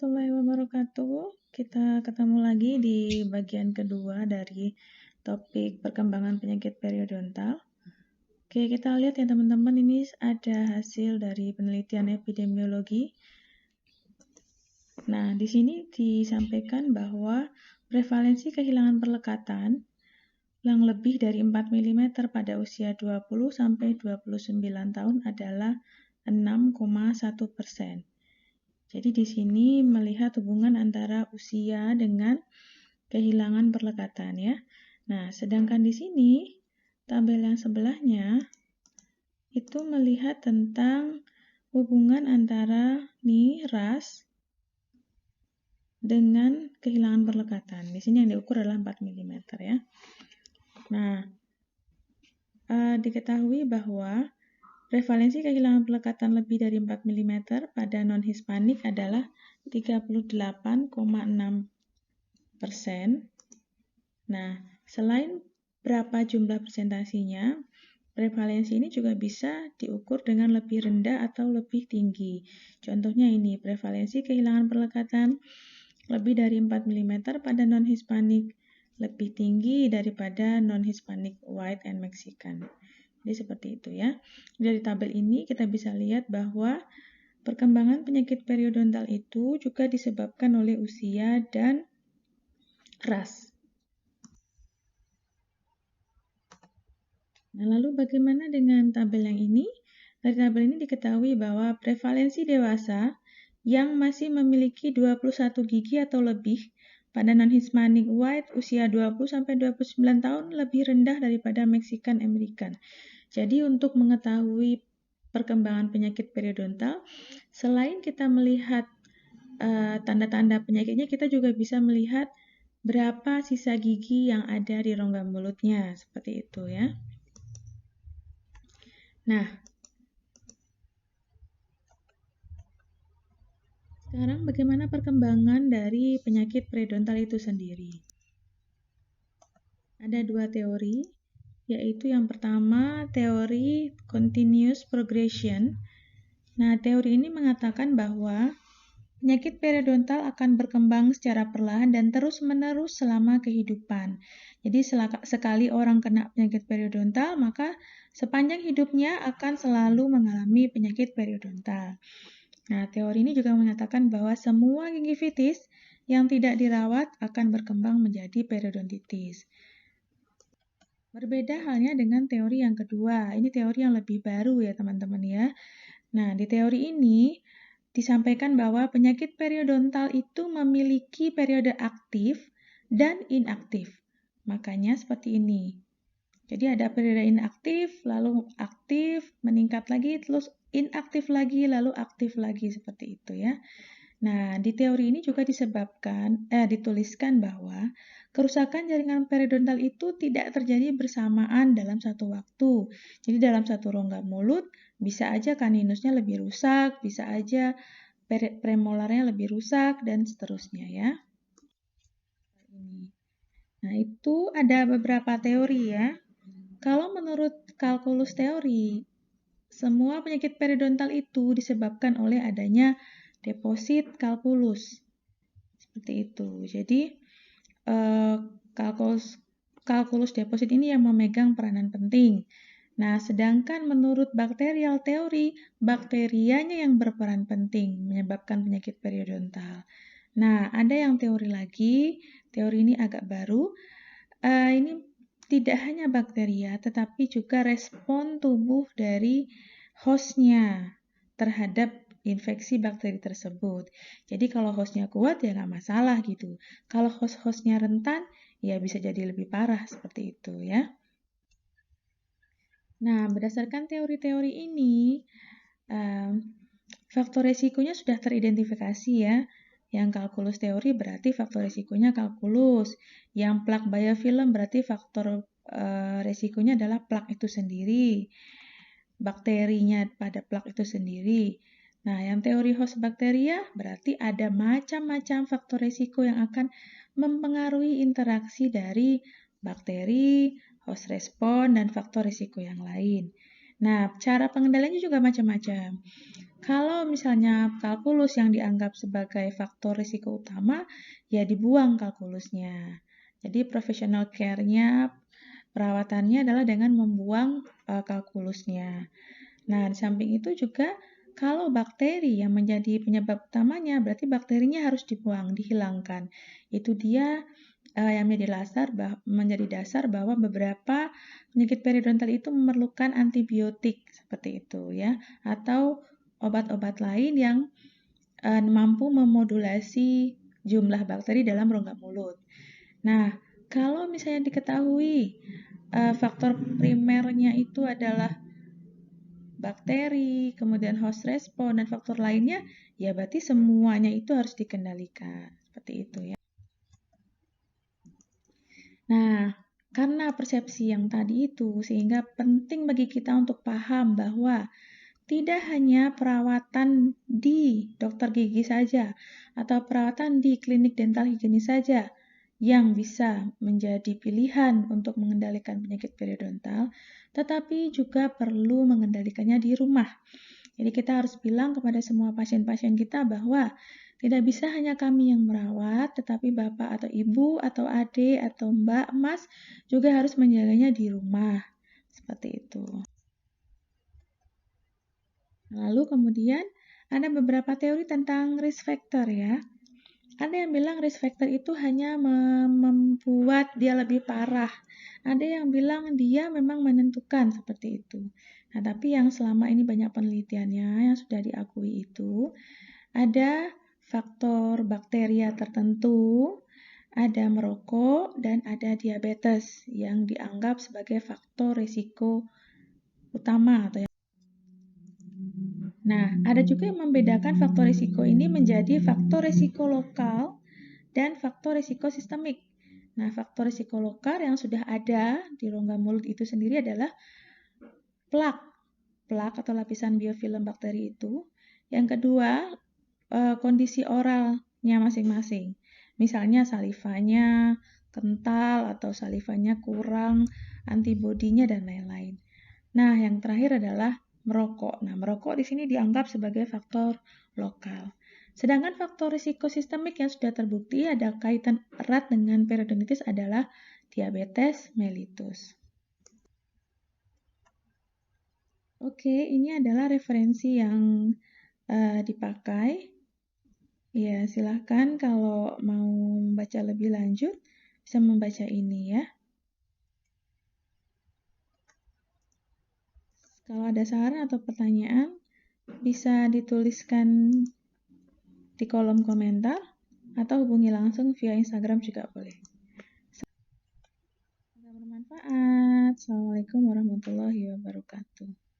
warahmatullahi wabarakatuh. Kita ketemu lagi di bagian kedua dari topik perkembangan penyakit periodontal. Oke, kita lihat ya teman-teman, ini ada hasil dari penelitian epidemiologi. Nah, di sini disampaikan bahwa prevalensi kehilangan perlekatan yang lebih dari 4 mm pada usia 20 sampai 29 tahun adalah 6,1%. Jadi di sini melihat hubungan antara usia dengan kehilangan perlekatan ya. Nah, sedangkan di sini tabel yang sebelahnya itu melihat tentang hubungan antara ras dengan kehilangan perlekatan. Di sini yang diukur adalah 4 mm ya. Nah, diketahui bahwa prevalensi kehilangan perlekatan lebih dari 4 mm pada non-Hispanik adalah 38,6%. Nah, selain berapa jumlah persentasinya, prevalensi ini juga bisa diukur dengan lebih rendah atau lebih tinggi. Contohnya ini, prevalensi kehilangan perlekatan lebih dari 4 mm pada non-Hispanik lebih tinggi daripada non-Hispanic White and Mexican. Jadi seperti itu ya. Dari tabel ini kita bisa lihat bahwa perkembangan penyakit periodontal itu juga disebabkan oleh usia dan ras. Nah, lalu bagaimana dengan tabel yang ini? Dari tabel ini diketahui bahwa prevalensi dewasa yang masih memiliki 21 gigi atau lebih pada non-Hispanic White usia 20-29 tahun lebih rendah daripada Mexican American. Jadi untuk mengetahui perkembangan penyakit periodontal, selain kita melihat tanda-tanda penyakitnya, kita juga bisa melihat berapa sisa gigi yang ada di rongga mulutnya, seperti itu ya. Nah, sekarang bagaimana perkembangan dari penyakit periodontal itu sendiri? Ada dua teori, yaitu yang pertama teori continuous progression. Nah, teori ini mengatakan bahwa penyakit periodontal akan berkembang secara perlahan dan terus-menerus selama kehidupan. Jadi sekali orang kena penyakit periodontal, maka sepanjang hidupnya akan selalu mengalami penyakit periodontal. Nah, teori ini juga menyatakan bahwa semua gingivitis yang tidak dirawat akan berkembang menjadi periodontitis. Berbeda halnya dengan teori yang kedua. Ini teori yang lebih baru ya teman-teman ya. Nah, di teori ini disampaikan bahwa penyakit periodontal itu memiliki periode aktif dan inaktif. Makanya seperti ini. Jadi ada periode inaktif, lalu aktif, meningkat lagi, terus inaktif lagi, lalu aktif lagi, seperti itu ya. Nah, di teori ini juga dituliskan bahwa kerusakan jaringan periodontal itu tidak terjadi bersamaan dalam satu waktu. Jadi dalam satu rongga mulut, bisa aja kaninusnya lebih rusak, bisa aja premolarnya lebih rusak, dan seterusnya ya. Nah, itu ada beberapa teori ya. Kalau menurut kalkulus teori, semua penyakit periodontal itu disebabkan oleh adanya deposit kalkulus. Seperti itu. Jadi, kalkulus deposit ini yang memegang peranan penting. Nah, sedangkan menurut bakterial teori, bakterianya yang berperan penting menyebabkan penyakit periodontal. Nah, ada yang teori lagi, teori ini agak baru. Ini tidak hanya bakteria, tetapi juga respon tubuh dari hostnya terhadap infeksi bakteri tersebut. Jadi kalau hostnya kuat ya nggak masalah gitu. Kalau hostnya rentan, ya bisa jadi lebih parah seperti itu ya. Nah, berdasarkan teori-teori ini, faktor resikonya sudah teridentifikasi ya. Yang kalkulus teori berarti faktor resikonya kalkulus. Yang plak biofilm berarti faktor resikonya adalah plak itu sendiri. Bakterinya pada plak itu sendiri. Nah, yang teori host bakteria berarti ada macam-macam faktor resiko yang akan mempengaruhi interaksi dari bakteri, host respon, dan faktor risiko yang lain. Nah, cara pengendaliannya juga macam-macam. Kalau misalnya kalkulus yang dianggap sebagai faktor risiko utama, ya dibuang kalkulusnya. Jadi professional care-nya, perawatannya adalah dengan membuang kalkulusnya. Nah, di samping itu juga kalau bakteri yang menjadi penyebab utamanya, berarti bakterinya harus dibuang, dihilangkan. Itu dia yang menjadi dasar bahwa beberapa penyakit periodontal itu memerlukan antibiotik seperti itu ya, atau obat-obat lain yang mampu memodulasi jumlah bakteri dalam rongga mulut. Nah, kalau misalnya diketahui faktor primernya itu adalah bakteri, kemudian host respon, dan faktor lainnya, ya berarti semuanya itu harus dikendalikan. Seperti itu ya. Nah, karena persepsi yang tadi itu, sehingga penting bagi kita untuk paham bahwa tidak hanya perawatan di dokter gigi saja atau perawatan di klinik dental higienis saja yang bisa menjadi pilihan untuk mengendalikan penyakit periodontal, tetapi juga perlu mengendalikannya di rumah. Jadi kita harus bilang kepada semua pasien-pasien kita bahwa tidak bisa hanya kami yang merawat, tetapi bapak atau ibu atau adik atau mbak, mas juga harus menjaganya di rumah. Seperti itu. Lalu kemudian ada beberapa teori tentang risk factor ya. Ada yang bilang risk factor itu hanya membuat dia lebih parah. Ada yang bilang dia memang menentukan seperti itu. Nah, tapi yang selama ini banyak penelitiannya yang sudah diakui itu, ada faktor bakteria tertentu, ada merokok, dan ada diabetes yang dianggap sebagai faktor risiko utama atau Nah, ada juga yang membedakan faktor risiko ini menjadi faktor risiko lokal dan faktor risiko sistemik. Nah, faktor risiko lokal yang sudah ada di rongga mulut itu sendiri adalah plak atau lapisan biofilm bakteri itu. Yang kedua, kondisi oralnya masing-masing. Misalnya salivanya kental atau salivanya kurang, antibodinya dan lain-lain. Nah, yang terakhir adalah merokok. Nah, merokok di sini dianggap sebagai faktor lokal. Sedangkan faktor risiko sistemik yang sudah terbukti ada kaitan erat dengan periodontitis adalah diabetes mellitus. Oke, ini adalah referensi yang dipakai. Ya, silahkan kalau mau membaca lebih lanjut, bisa membaca ini ya. Kalau ada saran atau pertanyaan, bisa dituliskan di kolom komentar atau hubungi langsung via Instagram juga boleh. Semoga bermanfaat. Assalamualaikum warahmatullahi wabarakatuh.